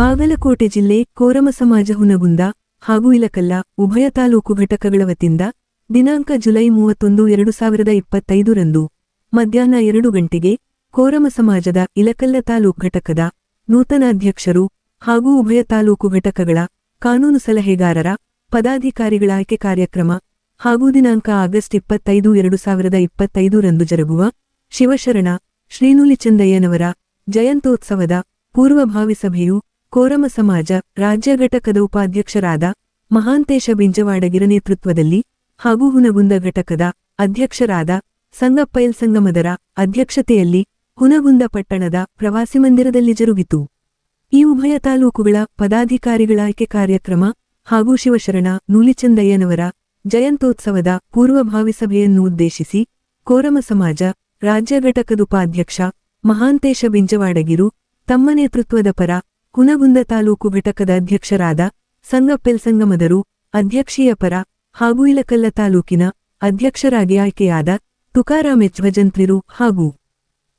ಬಾಗಲಕೋಟೆ ಜಿಲ್ಲೆ ಕೋರಮ ಸಮಾಜ ಹುನಗುಂದ ಹಾಗೂ ಇಲಕಲ್ಲ ಉಭಯ ತಾಲೂಕು ಘಟಕಗಳ ವತಿಯಿಂದ ದಿನಾಂಕ ಜುಲೈ 31, 2025 ರಂದು ಮಧ್ಯಾಹ್ನ 2 ಗಂಟೆಗೆ ಕೋರಮ ಸಮಾಜದ ಇಲಕಲ್ಲ ತಾಲೂಕು ಘಟಕದ ನೂತನ ಅಧ್ಯಕ್ಷರು ಹಾಗೂ ಉಭಯ ತಾಲೂಕು ಘಟಕಗಳ ಕಾನೂನು ಸಲಹೆಗಾರರ ಪದಾಧಿಕಾರಿಗಳ ಆಯ್ಕೆ ಕಾರ್ಯಕ್ರಮ ಹಾಗೂ ದಿನಾಂಕ ಆಗಸ್ಟ್ 25, 2025 ರಂದು ಜರುಗುವ ಶಿವಶರಣ ಶ್ರೀನುಲಿಚಂದಯ್ಯನವರ ಜಯಂತ್ಯೋತ್ಸವದ ಪೂರ್ವಭಾವಿ ಸಭೆಯು ಕೋರಮ ಸಮಾಜ ರಾಜ್ಯ ಘಟಕದ ಉಪಾಧ್ಯಕ್ಷರಾದ ಮಹಾಂತೇಶ ಬಿಂಜವಾಡಗಿರ ನೇತೃತ್ವದಲ್ಲಿ ಹಾಗೂ ಹುನಗುಂದ ಘಟಕದ ಅಧ್ಯಕ್ಷರಾದ ಸಂಗಪ್ಪಯ್ಯ ಸಂಗಮದರ ಅಧ್ಯಕ್ಷತೆಯಲ್ಲಿ ಹುನಗುಂದ ಪಟ್ಟಣದ ಪ್ರವಾಸಿ ಮಂದಿರದಲ್ಲಿ ಜರುಗಿತು. ಈ ಉಭಯ ತಾಲೂಕುಗಳ ಪದಾಧಿಕಾರಿಗಳ ಆಯ್ಕೆ ಕಾರ್ಯಕ್ರಮ ಹಾಗೂ ಶಿವಶರಣ ನೂಲಿಚಂದಯ್ಯನವರ ಜಯಂತ್ಯೋತ್ಸವದ ಪೂರ್ವಭಾವಿ ಸಭೆಯನ್ನು ಉದ್ದೇಶಿಸಿ ಕೋರಮ ಸಮಾಜ ರಾಜ್ಯ ಘಟಕದ ಉಪಾಧ್ಯಕ್ಷ ಮಹಾಂತೇಶ ಬಿಂಜವಾಡಗಿರು ತಮ್ಮ ನೇತೃತ್ವದ ಪರ ಹುನಗುಂದ ತಾಲೂಕು ಘಟಕದ ಅಧ್ಯಕ್ಷರಾದ ಸಂಗಪ್ಪೆಲ್ ಸಂಗಮದರು ಅಧ್ಯಕ್ಷೀಯ ಪರ ಹಾಗೂ ಇಲಕಲ್ಲ ತಾಲೂಕಿನ ಅಧ್ಯಕ್ಷರಾಗಿ ಆಯ್ಕೆಯಾದ ತುಕಾರಾಮ್ ಎಚ್ ಭಜಂತ್ರಿರು ಹಾಗೂ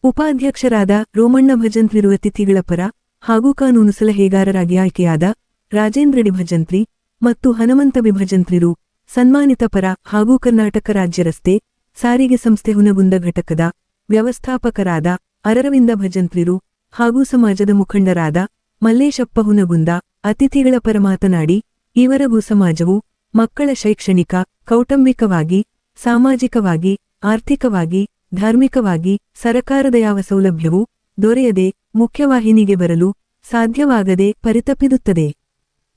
ಉಪಾಧ್ಯಕ್ಷರಾದ ರೋಮಣ್ಣ ಭಜಂತ್ರಿರು ಅತಿಥಿಗಳ ಪರ ಹಾಗೂ ಕಾನೂನು ಸಲಹೆಗಾರರಾಗಿ ಆಯ್ಕೆಯಾದ ರಾಜೇಂದ್ರ ಡಿ ಭಜಂತ್ರಿ ಮತ್ತು ಹನುಮಂತ ಬಿ ಭಜಂತ್ರಿರು ಸನ್ಮಾನಿತ ಪರ ಹಾಗೂ ಕರ್ನಾಟಕ ರಾಜ್ಯ ರಸ್ತೆ ಸಾರಿಗೆ ಸಂಸ್ಥೆ ಹುನಗುಂದ ಘಟಕದ ವ್ಯವಸ್ಥಾಪಕರಾದ ಅರರವಿಂದ ಭಜಂತ್ರಿರು ಹಾಗೂ ಸಮಾಜದ ಮುಖಂಡರಾದ ಮಲ್ಲೇಶಪ್ಪ ಹುನಗುಂದ ಅತಿಥಿಗಳ ಪರ ಮಾತನಾಡಿ ಈವರೆಗೂ ಸಮಾಜವು ಮಕ್ಕಳ ಶೈಕ್ಷಣಿಕ ಕೌಟುಂಬಿಕವಾಗಿ ಸಾಮಾಜಿಕವಾಗಿ ಆರ್ಥಿಕವಾಗಿ ಧಾರ್ಮಿಕವಾಗಿ ಸರಕಾರದ ಯಾವ ಸೌಲಭ್ಯವೂ ದೊರೆಯದೆ ಮುಖ್ಯವಾಹಿನಿಗೆ ಬರಲು ಸಾಧ್ಯವಾಗದೆ ಪರಿತಪಿರುತ್ತದೆ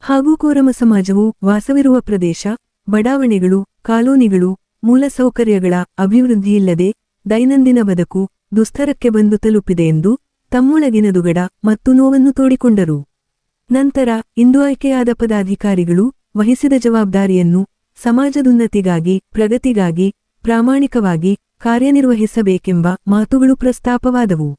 ಹಾಗೂ ಕೋರಮ ಸಮಾಜವು ವಾಸವಿರುವ ಪ್ರದೇಶ ಬಡಾವಣೆಗಳು ಕಾಲೋನಿಗಳು ಮೂಲಸೌಕರ್ಯಗಳ ಅಭಿವೃದ್ಧಿಯಿಲ್ಲದೆ ದೈನಂದಿನ ಬದುಕು ದುಸ್ತರಕ್ಕೆ ಬಂದು ತಲುಪಿದೆ ಎಂದು ತಮ್ಮೊಳಗಿನ ದುಗಡ ಮತ್ತು ನೋವನ್ನು ತೋಡಿಕೊಂಡರು. ನಂತರ ಇಂದು ಆಯ್ಕೆಯಾದ ಪದಾಧಿಕಾರಿಗಳು ವಹಿಸಿದ ಜವಾಬ್ದಾರಿಯನ್ನು ಸಮಾಜದುನ್ನತಿಗಾಗಿ ಪ್ರಗತಿಗಾಗಿ ಪ್ರಾಮಾಣಿಕವಾಗಿ ಕಾರ್ಯನಿರ್ವಹಿಸಬೇಕೆಂಬ ಮಾತುಗಳು ಪ್ರಸ್ತಾಪವಾದವು.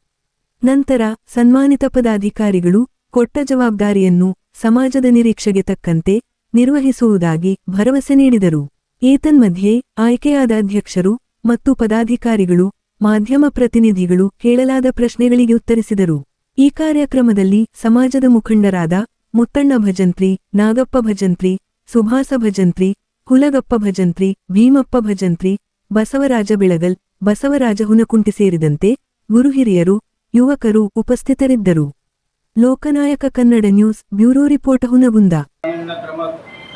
ನಂತರ ಸನ್ಮಾನಿತ ಪದಾಧಿಕಾರಿಗಳು ಕೊಟ್ಟ ಜವಾಬ್ದಾರಿಯನ್ನು ಸಮಾಜದ ನಿರೀಕ್ಷೆಗೆ ತಕ್ಕಂತೆ ನಿರ್ವಹಿಸುವುದಾಗಿ ಭರವಸೆ ನೀಡಿದರು. ಏತನ್ಮಧ್ಯೆ ಆಯ್ಕೆಯಾದ ಅಧ್ಯಕ್ಷರು ಮತ್ತು ಪದಾಧಿಕಾರಿಗಳು ಮಾಧ್ಯಮ ಪ್ರತಿನಿಧಿಗಳು ಕೇಳಲಾದ ಪ್ರಶ್ನೆಗಳಿಗೆ ಉತ್ತರಿಸಿದರು. ಈ ಕಾರ್ಯಕ್ರಮದಲ್ಲಿ ಸಮಾಜದ ಮುಖಂಡರಾದ ಮುತ್ತಣ್ಣ ಭಜಂತ್ರಿ, ನಾಗಪ್ಪ ಭಜಂತ್ರಿ, ಸುಭಾಸ ಭಜಂತ್ರಿ, ಹುಲಗಪ್ಪ ಭಜಂತ್ರಿ, ಭೀಮಪ್ಪ ಭಜಂತ್ರಿ, ಬಸವರಾಜ ಬೆಳಗಲ್, ಬಸವರಾಜ ಹುನಕುಂಟಿ ಸೇರಿದಂತೆ ಗುರು ಹಿರಿಯರು, ಯುವಕರು ಉಪಸ್ಥಿತರಿದ್ದರು. Loknayak Kannada news bureau report Hungund.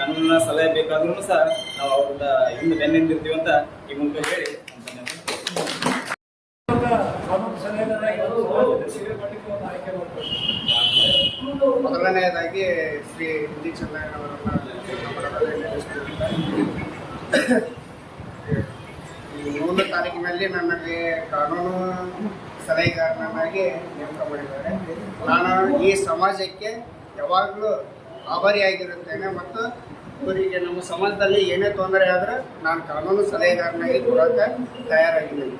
ನನ್ನ ಸಲಹೆ ಬೇಕಾದ್ರೂ ಸಹ ನಾವು ಅವ್ರನ್ನ ಹಿಂದೆ ಬೆನ್ನಿಂದಿರ್ತೀವಿ ಅಂತ ಈ ಮೂಲಕ ಹೇಳಿ ಮೊದಲನೆಯದಾಗಿ ಶ್ರೀ ಚಂದಯ್ಯನವರನ್ನ ಈ 3 ತಾರೀಕಿನಲ್ಲಿ ನನ್ನಲ್ಲಿ ಕಾನೂನು ಸಲಹೆಗಾರನಾಗಿ ನೇಮಕ ಮಾಡಿದ್ದಾರೆ. ನಾನು ಈ ಸಮಾಜಕ್ಕೆ ಯಾವಾಗಲೂ ಆಭಾರಿಯಾಗಿರುತ್ತೇನೆ ಮತ್ತು ಇವರಿಗೆ ನಮ್ಮ ಸಮಾಜದಲ್ಲಿ ಏನೇ ತೊಂದರೆ ಆದರೂ ನಾನು ಕಾನೂನು ಸಲಹೆಗಾರನಾಗಿ ಕೊಡೋಕ್ಕೆ ತಯಾರಾಗಿದ್ದೀನಿ.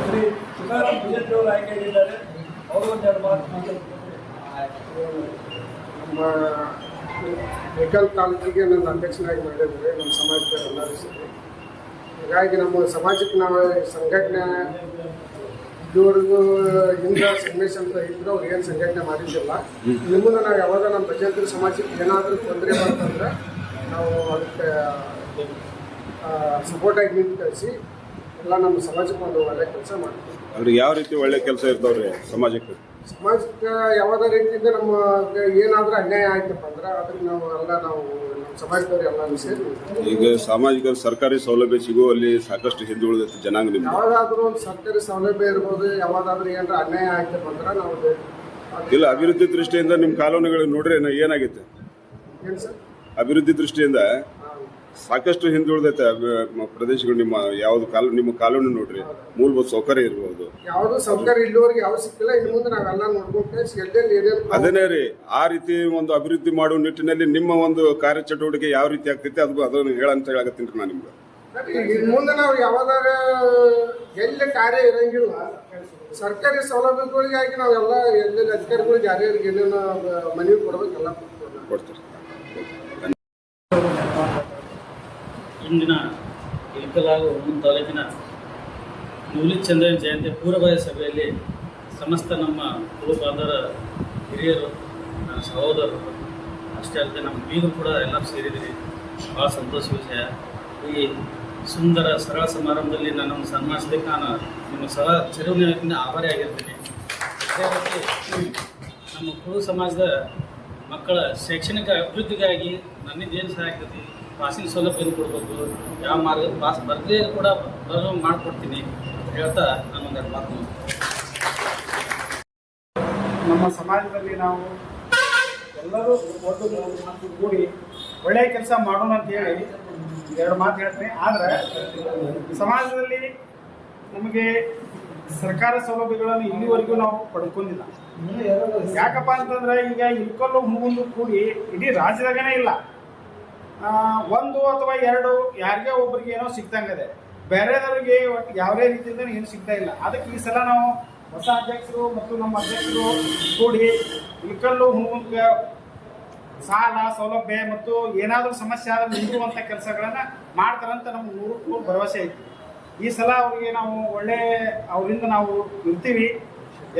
ಶ್ರೀ ತುಕಾರಾಮ್ ಭಜಂತ್ರಿ ಅವರು ಆಯ್ಕೆಯಾಗಿದ್ದಾರೆ. ಅವರು ಒಂದೆರಡು ಮಾತು. ನಮ್ಮ ಇಳಕಲ್ಲ ತಾಲೂಕಿಗೆ ನನ್ನ ಅಧ್ಯಕ್ಷನಾಗಿ ಮಾಡಿದ್ದಾರೆ ನಮ್ಮ ಸಮಾಜಕ್ಕೆ ಎಲ್ಲರಿಸಿದ್ರು. ಹೀಗಾಗಿ ನಮ್ಮ ಸಮಾಜಕ್ಕೆ ನಾವು ಸಂಘಟನೆ ಇದುವರೆಗೂ ಹಿಂದೆ ಸಂದೇಶ ಅಂತ ಇದ್ರು ಅವ್ರು ಏನು ಸಂಘಟನೆ ಮಾಡಿದ್ದಿಲ್ಲ. ಇನ್ನು ಮುಂದೆ ನಾವು ಯಾವಾಗ ನಮ್ಮ ಭಜಂತ್ರಿ ಸಮಾಜಕ್ಕೆ ಏನಾದರೂ ತೊಂದರೆ ಬಂತಂದ್ರೆ ನಾವು ಅದಕ್ಕೆ ಸಪೋರ್ಟಾಗಿ ನಿಂತು ಕಳಿಸಿ ಎಲ್ಲ ನಮ್ಮ ಸಮಾಜಕ್ಕೆ ಒಂದು ಒಳ್ಳೆ ಕೆಲಸ ಮಾಡ್ತೀವಿ. ಅವ್ರಿಗೆ ಯಾವ ರೀತಿ ಒಳ್ಳೆ ಕೆಲಸ ಇರ್ತಾವ್ರಿ ಸಮಾಜಕ್ಕೆ ಯಾವುದೇ ರೀತಿಯಿಂದ ನಮ್ಮ ಏನಾದರೂ ಅನ್ಯಾಯ ಆಯ್ತಪ್ಪ ಅಂದ್ರೆ ಅದಕ್ಕೆ ನಾವು ನಮ್ಮ ಸಮಾಜದವ್ರು ಎಲ್ಲ ಸೇರಿ ಈಗ ಸಾಮಾಜಿಕ ಸರ್ಕಾರಿ ಸೌಲಭ್ಯ ಸಿಗುವಲ್ಲಿ ಸಾಕಷ್ಟು ಹಿಂದುಳಿದ ಜನಾಂಗ ನಿಮ್ಗೆ ಯಾವ್ದಾದ್ರು ಒಂದು ಸರ್ಕಾರಿ ಸೌಲಭ್ಯ ಇರ್ಬೋದು, ಯಾವ್ದಾದ್ರು ಏನಾರ ಅನ್ಯಾಯ ಆಯ್ತಪ್ಪ ಅಂದ್ರೆ ನಾವು ಇಲ್ಲ ಅಭಿವೃದ್ಧಿ ದೃಷ್ಟಿಯಿಂದ ನಿಮ್ಮ ಕಾನೂನುಗಳು ನೋಡ್ರಿ ಏನಾಗೈತೆ? ಏನು ಸರ್ ಅಭಿವೃದ್ಧಿ ದೃಷ್ಟಿಯಿಂದ ಸಾಕಷ್ಟು ಹಿಂದುಳಿದೈತೆ ಪ್ರದೇಶಗಳು. ನಿಮ್ಮ ಕಾನೂನು ನೋಡ್ರಿ, ಮೂಲಭೂತ ಸೌಕರ್ಯ ಇರ್ಬೋದು, ಯಾವ್ದು ಸೌಕರ್ಯ ಇಲ್ಲಿವರೆಗೆ ಯಾವ ಸಿಕ್ಕಿಲ್ಲ. ಇನ್ನು ಮುಂದೆ ನಾವೆಲ್ಲ ನೋಡ್ಕೊಂಡು ಅದೇನೇ ರೀ. ಆ ರೀತಿ ಒಂದು ಅಭಿವೃದ್ಧಿ ಮಾಡುವ ನಿಟ್ಟಿನಲ್ಲಿ ನಿಮ್ಮ ಒಂದು ಕಾರ್ಯಚಟುವಟಿಕೆ ಯಾವ ರೀತಿ ಆಗ್ತೈತೆ ಅದನ್ನು ಹೇಳಂತ ಹೇಳಕತ್ತೀನಿ ನಾನು ನಿಮ್ಗೆ. ಇನ್ನು ಮುಂದೆ ನಾವು ಯಾವಾಗ ಎಲ್ಲಿ ಕಾರ್ಯ ಇರಂಗಿಲ್ಲ ಸರ್ಕಾರಿ ಸೌಲಭ್ಯಗಳಿಗಾಗಿ ನಾವೆಲ್ಲ ಎಲ್ಲೆಲ್ಲಿ ಅಧಿಕಾರಿಗಳಿಗೆ ಯಾರ್ಯಾರಿಗೆ ಏನೇನು ಮನವಿ ಕೊಡ್ಬೇಕೆಲ್ಲ ಕೊಡ್ತೀವಿ. ಇಂದಿನ ಇಳಕಲ್ಲ ಹುನಗುಂದ ತಾಲೂಕಿನ ನೂಲಿಚಂದಯ್ಯನ ಜಯಂತಿ ಪೂರ್ವಭಾವಿ ಸಭೆಯಲ್ಲಿ ಸಮಸ್ತ ನಮ್ಮ ಕುಳು ಬಾಂಧವರ ಹಿರಿಯರು, ನನ್ನ ಸಹೋದರರು, ಅಷ್ಟೇ ಅಲ್ಲದೆ ನಮ್ಮ ಬೀಗರು ಕೂಡ ಎಲ್ಲರೂ ಸೇರಿದ್ದೀರಿ. ಭಾಳ ಸಂತೋಷ ವಿಷಯ. ಈ ಸುಂದರ ಸರಳ ಸಮಾರಂಭದಲ್ಲಿ ನನ್ನನ್ನು ಸನ್ಮಾನಿಸಲಿಕ್ಕೆ ನಾನು ನಿಮ್ಮ ಚಿರಋಣಿಯಿಂದ ಆಭಾರಿ ಆಗಿರ್ತೀನಿ. ಅದೇ ರೀತಿ ನಮ್ಮ ಕುಳು ಸಮಾಜದ ಮಕ್ಕಳ ಶೈಕ್ಷಣಿಕ ಅಭಿವೃದ್ಧಿಗಾಗಿ ನನ್ನಿಂದ ಏನು ಸಹಾಯ ಆಗ್ತೈತಿ, ಪಾಸಿನ ಸೌಲಭ್ಯ ಕೊಡಬೇಕು, ಯಾವ ಮಾರ್ಗ ಪಾಸ್ ಬರದೇ ಕೂಡ ಬರೋ ಮಾಡಿಕೊಡ್ತೀನಿ ಅಂತ ಹೇಳ್ತಾ ನಾನೊಂದೆರಡು ಮಾತು ನಮ್ಮ ಸಮಾಜದಲ್ಲಿ ನಾವು ಎಲ್ಲರೂ ಒಂದು ಕೂಡಿ ಒಳ್ಳೆಯ ಕೆಲಸ ಮಾಡೋಣ ಅಂತ ಹೇಳಿ ಎರಡು ಮಾತು ಹೇಳ್ತೀನಿ. ಆದರೆ ಸಮಾಜದಲ್ಲಿ ನಮಗೆ ಸರ್ಕಾರ ಸೌಲಭ್ಯಗಳನ್ನು ಇಲ್ಲಿವರೆಗೂ ನಾವು ಪಡ್ಕೊಂಡಿಲ್ಲ. ಯಾಕಪ್ಪ ಅಂತಂದ್ರೆ ಈಗ ಇಲ್ಕಲ್ಲು ಹುಣಗುಂದು ಕೂಡಿ ಇಡೀ ರಾಜ್ಯದಾಗನೇ ಇಲ್ಲ, ಒಂದು ಅಥವಾ ಎರಡು ಯಾರಿಗೆ ಒಬ್ಬರಿಗೆ ಏನೋ ಸಿಗ್ತಂಗಿದೆ, ಬೇರೆದವ್ರಿಗೆ ಯಾವುದೇ ರೀತಿಯಿಂದ ಏನು ಸಿಗ್ತಾ ಇಲ್ಲ. ಅದಕ್ಕೆ ಈ ಸಲ ನಾವು ಹೊಸ ಅಧ್ಯಕ್ಷರು ಮತ್ತು ನಮ್ಮ ಅಧ್ಯಕ್ಷರು ಕೂಡಿ ಇಲ್ಕಲ್ಲು ಹುಣಗುಂದಕ್ಕೆ ಸಾಲ ಸೌಲಭ್ಯ ಮತ್ತು ಏನಾದರೂ ಸಮಸ್ಯೆ ಆದ್ರೆ ನಿಲ್ಲುವಂಥ ಕೆಲಸಗಳನ್ನು ಮಾಡ್ತಾರಂತ ನಮ್ಗೆ 100% ಭರವಸೆ ಐತಿ. ಈ ಸಲ ಅವರಿಗೆ ನಾವು ಅವರಿಂದ ನಾವು ಇರ್ತೀವಿ.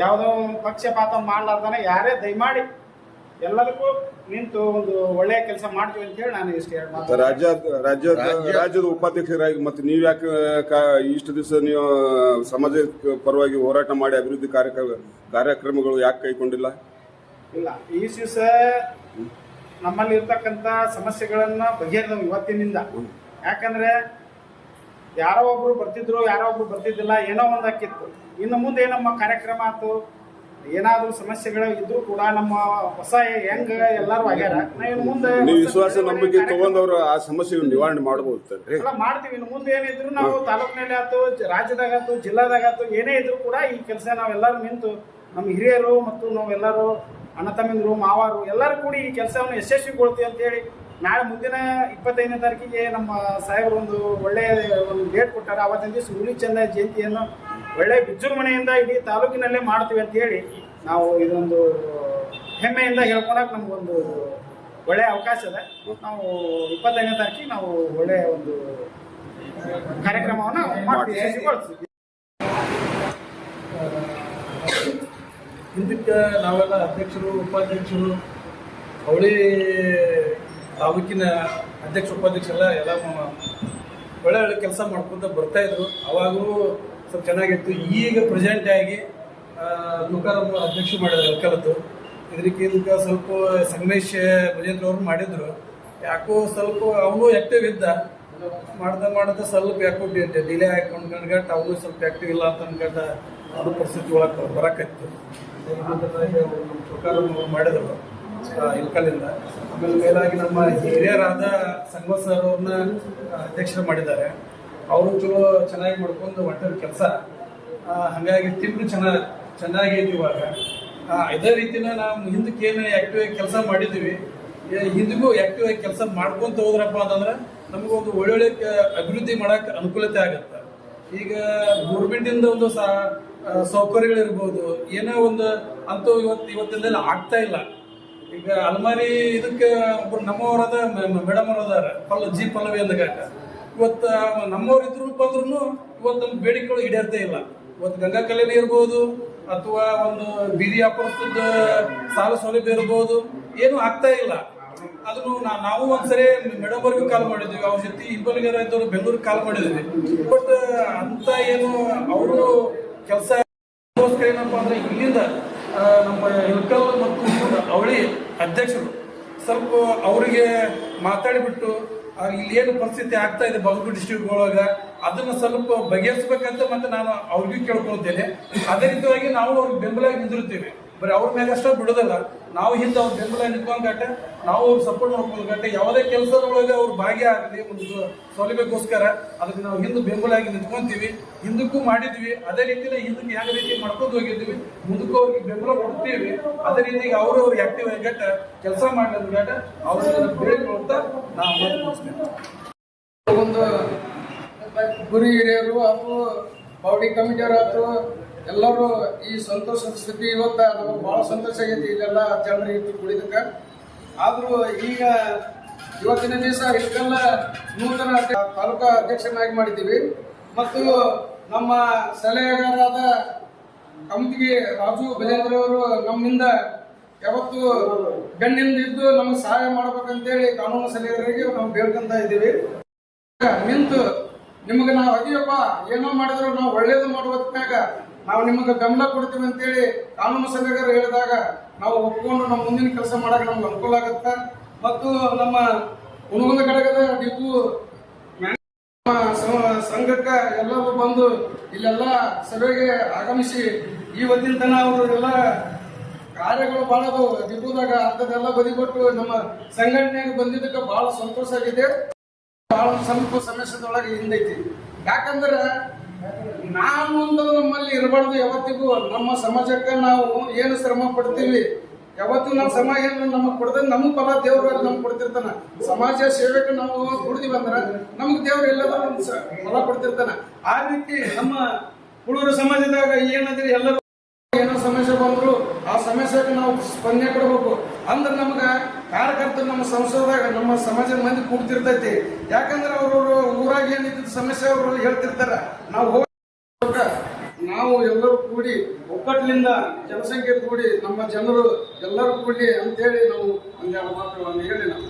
ಯಾವುದೋ ಪಕ್ಷಪಾತ ಮಾಡಲಾರ್ದಾನೆ ಯಾರೇ ದಯಮಾಡಿ ಎಲ್ಲದಕ್ಕೂ ನಿಂತು ಒಂದು ಒಳ್ಳೆಯ ಕೆಲಸ ಮಾಡ್ತೀವಿ ಅಂತ ಹೇಳಿ ನಾನು ಇಷ್ಟು ರಾಜ್ಯದ ಉಪಾಧ್ಯಕ್ಷರಾಗಿ ಮತ್ತೆ ನೀವು ಯಾಕೆ ಇಷ್ಟು ದಿವಸ ನೀವು ಸಮಾಜ ಪರವಾಗಿ ಹೋರಾಟ ಮಾಡಿ ಅಭಿವೃದ್ಧಿ ಕಾರ್ಯಕ್ರಮಗಳು ಯಾಕೆ ಕೈಗೊಂಡಿಲ್ಲ? ಇಲ್ಲ, ಈ ದಿವಸ ನಮ್ಮಲ್ಲಿ ಇರ್ತಕ್ಕಂಥ ಸಮಸ್ಯೆಗಳನ್ನ ಬಗೆಹರಿದವು ಇವತ್ತಿನಿಂದ. ಯಾಕಂದ್ರೆ ಯಾರೋ ಒಬ್ರು ಬರ್ತಿದ್ರು, ಯಾರೋ ಒಬ್ರು ಬರ್ತಿದ್ದಿಲ್ಲ, ಏನೋ ಒಂದು ಹಾಕಿತ್ತು. ಇನ್ನು ಮುಂದೆ ನಮ್ಮ ಕಾರ್ಯಕ್ರಮ ಆಯ್ತು, ಏನಾದರೂ ಸಮಸ್ಯೆಗಳು ಇದ್ರೂ ಕೂಡ ನಮ್ಮ ಹೊಸ ಹೆಂಗ ಎಲ್ಲರೂ ಆಗ್ಯಾರ, ನಾವು ಮುಂದೆ ವಿಶ್ವಾಸ ನಂಬಿಕೆ ತಗೊಂಡವ್ರು ಆ ಸಮಸ್ಯೆ ನಿವಾರಣೆ ಮಾಡಬಹುದು. ಮಾಡ್ತೀವಿ. ಇನ್ನು ಮುಂದೆ ಏನಿದ್ರು ನಾವು ತಾಲೂಕಿನಲ್ಲಿ ಆಯ್ತು, ರಾಜ್ಯದಾಗತ್ತು, ಜಿಲ್ಲಾದಾಗತ್ತು, ಏನೇ ಇದ್ರು ಕೂಡ ಈ ಕೆಲಸ ನಾವೆಲ್ಲರೂ ನಿಂತು ನಮ್ಮ ಹಿರಿಯರು ಮತ್ತು ನಾವೆಲ್ಲರೂ ಅಣ್ಣ ತಮ್ಮಂದಿರು ಮಾವಾರು ಎಲ್ಲರೂ ಕೂಡಿ ಈ ಕೆಲಸವನ್ನು ಯಶಸ್ವಿಗೊಳ್ತೀವಿ ಅಂತೇಳಿ ನಾಳೆ ಮುಂದಿನ 25ನೇ ತಾರೀಕಿಗೆ ನಮ್ಮ ಸಾಹೇಬರು ಒಂದು ಒಳ್ಳೆಯ ಒಂದು ಡೇಟ್ ಕೊಟ್ಟಾರೆ. ಆವತ್ತಿನ ದಿವಸ ಹುಲಿ ಚಂದ ಜಯಂತಿಯನ್ನು ಒಳ್ಳೆಯ ವಿಜೃಂಭಣೆಯಿಂದ ಇಡೀ ತಾಲೂಕಿನಲ್ಲೇ ಮಾಡ್ತೀವಿ ಅಂತೇಳಿ ನಾವು ಇದೊಂದು ಹೆಮ್ಮೆಯಿಂದ ಹೇಳ್ಕೊಳಕ್ಕೆ ನಮಗೊಂದು ಒಳ್ಳೆಯ ಅವಕಾಶ ಇದೆ. ನಾವು 25ನೇ ತಾರೀಕಿಗೆ ನಾವು ಒಳ್ಳೆಯ ಒಂದು ಕಾರ್ಯಕ್ರಮವನ್ನು ಮಾಡ್ತೀವಿ, ಯಶಸ್ವಿಗೊಳಿಸ್ತೀವಿ. ಹಿಂದಕ್ಕೆ ನಾವೆಲ್ಲ ಅಧ್ಯಕ್ಷರು ಉಪಾಧ್ಯಕ್ಷರು ಅವಳಿ ತಾಲೂಕಿನ ಅಧ್ಯಕ್ಷ ಉಪಾಧ್ಯಕ್ಷರೆಲ್ಲ ಎಲ್ಲ ಒಳ್ಳೆ ಒಳ್ಳೆ ಕೆಲಸ ಮಾಡ್ಕೊತ ಬರ್ತಾಯಿದ್ರು. ಅವಾಗೂ ಸ್ವಲ್ಪ ಚೆನ್ನಾಗಿತ್ತು. ಈಗ ಪ್ರೆಸೆಂಟ್ ಆಗಿ ತುಕಾರಾಮ್ ಅಧ್ಯಕ್ಷ ಮಾಡಿದ್ರು ಕಲಿತು. ಇದಕ್ಕೆ ಸ್ವಲ್ಪ ಸಂಗಮೇಶ್ ಭಜೇಂದ್ರ ಅವರು ಮಾಡಿದ್ರು. ಯಾಕೋ ಸ್ವಲ್ಪ ಅವನು ಆ್ಯಕ್ಟಿವ್ ಇದ್ದ, ಮಾಡ್ದ ಸ್ವಲ್ಪ ಯಾಕೋ ಡಿಲೇ ಹಾಕೊಂಡು ಅನ್ಗಟ್ಟು ಅವನು ಸ್ವಲ್ಪ ಆ್ಯಕ್ಟಿವ್ ಇಲ್ಲ ಅಂತ ಅನ್ಗಟ್ಟ ಅದು ಪರಿಸ್ಥಿತಿ ಒಳಗೆ ಬರಕತ್ತು. ನಮ್ಮ ತುಕಾರಾಮ್ ಅವರು ಮಾಡಿದ್ರು ಇಲ್ಕಲ್ಲಿಂದ. ಆಮೇಲೆ ಮೇಲಾಗಿ ನಮ್ಮ ಹಿರಿಯರಾದ ಸಂಗಮೇಶ್ ಸರ್ ಅವ್ರನ್ನ ಅಧ್ಯಕ್ಷರು ಮಾಡಿದ್ದಾರೆ. ಅವರು ಚಲೋ ಚೆನ್ನಾಗಿ ಮಾಡ್ಕೊಂಡು ಹೊಂಟಿರೋ ಕೆಲಸ. ಹಾಗಾಗಿ ತಿಂಗಳು ಚೆನ್ನಾಗೈತಿ ಇವಾಗ. ಇದೇ ರೀತಿನ ನಾವು ಹಿಂದಕ್ಕೆ ಏನು ಆ್ಯಕ್ಟಿವ್ ಆಗಿ ಕೆಲಸ ಮಾಡಿದ್ದೀವಿ, ಹಿಂದಿಗೂ ಆ್ಯಕ್ಟಿವ್ ಆಗಿ ಕೆಲಸ ಮಾಡ್ಕೊಂತ ಹೋದ್ರಪ್ಪ ಅಂತಂದ್ರೆ ನಮಗೊಂದು ಒಳ್ಳೊಳ್ಳೆ ಅಭಿವೃದ್ಧಿ ಮಾಡೋಕ್ಕೆ ಅನುಕೂಲತೆ ಆಗುತ್ತೆ. ಈಗ ಗೌರ್ಮೆಂಟಿಂದ ಒಂದು ಸೌಕರ್ಯಗಳಿರ್ಬೋದು, ಏನೋ ಒಂದು ಅಂತೂ ಇವತ್ತಿಂದೆಲ್ಲ ಆಗ್ತಾ ಇಲ್ಲ. ಈಗ ಅಲ್ಮಾರಿ ಇದಕ್ಕೆ ಒಬ್ರು ನಮ್ಮವರಾದ ಮೇಡಮ್ ಅವರು ಅದಾರ, ಜಿ ಪಲ್ಲವಿ ಅಂದಗಾಟ. ಇವತ್ತು ನಮ್ಮವ್ರು ಇದ್ರು ಬಂದ್ರು ಇವತ್ತು ನಮ್ಮ ಬೇಡಿಕೆಗಳು ಈಡೇರ್ತಾ ಇಲ್ಲ. ಇವತ್ತು ಗಂಗಾ ಕಲ್ಯಾಣ ಇರ್ಬೋದು ಅಥವಾ ಒಂದು ಬೀದಿ ವ್ಯಾಪಾರಸ್ಥದ ಸಾಲ ಸೌಲಭ್ಯ ಇರ್ಬೋದು, ಏನು ಆಗ್ತಾ ಇಲ್ಲ. ಅದನ್ನು ನಾವು ಒಂದ್ಸರಿ ಮೇಡಮ್ ಅವ್ರಿಗೂ ಕಾಲ್ ಮಾಡಿದ್ವಿ, ಅವ್ರ ಜೊತೆ ಇಬ್ಬರಿಗಾರ ಇದ್ದವ್ರು ಬೆಂಗಳೂರಿಗೆ ಕಾಲ್ ಮಾಡಿದ್ವಿ. ಬಟ್ ಅಂತ ಏನು ಅವರು ಕೆಲಸ ಏನಪ್ಪ ಅಂದ್ರೆ ಇಲ್ಲಿಂದ ನಮ್ಮ ಇಲ್ಕಲ್ ಮತ್ತು ಅವಳಿ ಅಧ್ಯಕ್ಷರು ಸ್ವಲ್ಪ ಅವರಿಗೆ ಮಾತಾಡಿಬಿಟ್ಟು ಇಲ್ಲಿ ಏನು ಪರಿಸ್ಥಿತಿ ಆಗ್ತಾ ಇದೆ ಬಾಗಲಕೋಟೆ ಡಿಸ್ಟ್ರಿಕ್ಟ್ ಒಳಗೆ ಅದನ್ನ ಸ್ವಲ್ಪ ಬಗೆಹರಿಸಬೇಕಂತ ಮತ್ತೆ ನಾನು ಅವ್ರಿಗೂ ಕೇಳ್ಕೊಳ್ತೇನೆ. ಅದೇ ರೀತಿಯಾಗಿ ನಾವು ಅವ್ರಿಗೆ ಬೆಂಬಲ ನಿಂದಿರ್ತೀವಿ. ಬರೀ ಅವ್ರ ಮೇಲೆ ಅಷ್ಟೇ ಬಿಡೋದಲ್ಲ, ನಾವು ಹಿಂದೆ ಅವ್ರ ಬೆಂಬಲ ನಿಂತ್ಕೊಂಡ್ಗಟ್ಟೆ ನಾವು ಅವ್ರು ಸಪೋರ್ಟ್ ಮಾಡ್ಕೊಂಡ್ಗಟ್ಟೆ ಯಾವುದೇ ಕೆಲಸದೊಳಗೆ ಅವ್ರು ಭಾಗಿಯಾಗಲಿ ಒಂದು ಸೌಲಭ್ಯಕ್ಕೋಸ್ಕರ ಅದಕ್ಕೆ ನಾವು ಹಿಂದೆ ಬೆಂಬಲ ಆಗಿ ನಿಂತ್ಕೊಂತೀವಿ. ಹಿಂದಕ್ಕೂ ಮಾಡಿದ್ವಿ, ಅದೇ ರೀತಿಯಲ್ಲಿ ಹಿಂದಕ್ಕೆ ಯಾವ ರೀತಿ ಮಾಡ್ಕೊಂಡು ಹೋಗಿದ್ವಿ, ಮುಂದಕ್ಕೂ ಅವ್ರಿಗೆ ಬೆಂಬಲ ಕೊಡ್ತೀವಿ. ಅದೇ ರೀತಿಗೆ ಅವರು ಆಕ್ಟಿವ್ ಆಗಿ ಗಟ್ಟ ಕೆಲಸ ಮಾಡಿದ ಗಟ್ಟ ಅವ್ರ ಬೇಡಿಕೊಳ್ತಾ ನಾವು ಮಾತನಾಡ್ತೇವೆ. ಒಂದು ಗುರು ಹಿರಿಯರು ಹಾಗೂ ಬೌಡಿ ಕಮಿಟಿಯವರು ಆಯ್ತು ಎಲ್ಲರೂ ಈ ಸಂತೋಷ ಸ್ಥಿತಿ ಇವತ್ತು ನಮಗೆ ಭಾಳ ಸಂತೋಷ ಆಗೈತಿ ಇದೆಲ್ಲ ಜನರಿಗೆ ಕುಡಿದಕ್ಕೆ. ಆದರೂ ಈಗ ಇವತ್ತಿನ ದಿವಸ ಇಷ್ಟೆಲ್ಲ ನೂತನ ತಾಲೂಕಾ ಅಧ್ಯಕ್ಷನಾಗಿ ಮಾಡಿದ್ದೀವಿ. ಮತ್ತು ನಮ್ಮ ಸಲಹೆಗಾರರಾದ ಕಮತಿಗೆ ರಾಜು ಬಜೇಂದ್ರ ಅವರು ನಮ್ಮಿಂದ ಯಾವತ್ತು ಬೆನ್ನಿಂದ ಇದ್ದು ನಮ್ಗೆ ಸಹಾಯ ಮಾಡ್ಬೇಕಂತೇಳಿ ಕಾನೂನು ಸಲಹೆಗಾರರಿಗೆ ನಾವು ಬೇಡ್ಕೊಂತ ಇದ್ದೀವಿ. ನಿಂತು ನಿಮಗೆ ನಾವು ಅದಿಯಪ್ಪ ಏನೋ ಮಾಡಿದ್ರು ನಾವು ಒಳ್ಳೇದು ಮಾಡುವತ್ನಾಗ ನಾವು ನಿಮಗೆ ಬೆಂಬಲ ಕೊಡ್ತೀವಿ ಅಂತೇಳಿ ಕಾನೂನು ಸಲಹೆಗಾರರು ಹೇಳಿದಾಗ ನಾವು ಒಪ್ಕೊಂಡು ನಮ್ಮ ಮುಂದಿನ ಕೆಲಸ ಮಾಡಕ್ಕೆ ನಮ್ಗೆ ಅನುಕೂಲ ಆಗುತ್ತೆ. ಮತ್ತು ನಮ್ಮ ಹುನಗುಂದ ಘಟಕದ ಡಿಪು ಸಂಘಕ್ಕೆ ಎಲ್ಲರೂ ಬಂದು ಇಲ್ಲೆಲ್ಲ ಸಭೆಗೆ ಆಗಮಿಸಿ ಇವತ್ತಿನ ತನ ಅವರು ಎಲ್ಲ ಕಾರ್ಯಗಳು ಬಹಳ ಡಿಪುದಾಗ ಅಂಥದ್ದೆಲ್ಲ ಬದಿಗೊಟ್ಟು ನಮ್ಮ ಸಂಘಟನೆಗೆ ಬಂದಿದ್ದಕ್ಕೆ ಬಹಳ ಸಂತೋಷ ಆಗಿದೆ. ಬಹಳ ಸ್ವಲ್ಪ ಸಮಸ್ಯೆದೊಳಗೆ ಹಿಂದೈತಿ. ಯಾಕಂದ್ರೆ ನಾವು ಒಂದು ನಮ್ಮಲ್ಲಿ ಇರಬಾರ್ದು. ಯಾವತ್ತಿಗೂ ನಮ್ಮ ಸಮಾಜಕ್ಕೆ ನಾವು ಏನು ಶ್ರಮ ಪಡ್ತೀವಿ, ಯಾವತ್ತು ನಮ್ಮ ಸಮಾಜ ಏನು ನಮಗೆ ಕೊಡದ ನಮಗೆ ಫಲ ದೇವ್ರು ನಮ್ಗೆ ಕೊಡ್ತಿರ್ತಾನ. ಸಮಾಜ ಸೇವೆಗೆ ನಾವು ದುಡಿದಿವಿ ಅಂದ್ರೆ ನಮ್ಗೆ ದೇವ್ರು ಎಲ್ಲರೂ ಫಲ ಕೊಡ್ತಿರ್ತಾನ. ಆ ರೀತಿ ನಮ್ಮ ಹುಡುಗರ ಸಮಾಜದಾಗ ಏನಾದ್ರೆ ಎಲ್ಲರೂ ಏನೋ ಸಮಸ್ಯೆ ಬಂದ್ರು ಆ ಸಮಸ್ಯೆಗೆ ನಾವು ಸ್ಪಂದನೆ ಕೊಡಬೇಕು. ಅಂದ್ರೆ ನಮ್ಗ ಕಾರ್ಯಕರ್ತರು ನಮ್ಮ ಸಂಸದಾಗ ನಮ್ಮ ಸಮಾಜದ ಮಂದಿ ಕೂಡ್ತಿರ್ತೈತಿ. ಯಾಕಂದ್ರೆ ಅವ್ರವ್ರು ಊರಾಗ ಏನಿದ್ದ ಸಮಸ್ಯೆ ಅವರು ಹೇಳ್ತಿರ್ತಾರ. ನಾವು ಎಲ್ಲರೂ ಕೂಡಿ ಒಕ್ಕಟ್ಟಿನಿಂದ ಜನಸಂಖ್ಯೆ ಕೂಡಿ ನಮ್ಮ ಜನರು ಎಲ್ಲರೂ ಕೂಡಿ ಅಂತೇಳಿ ನಾವು ಒಂದೆರಡು ಮಾತುಗಳನ್ನು ಹೇಳಿ ನಾವು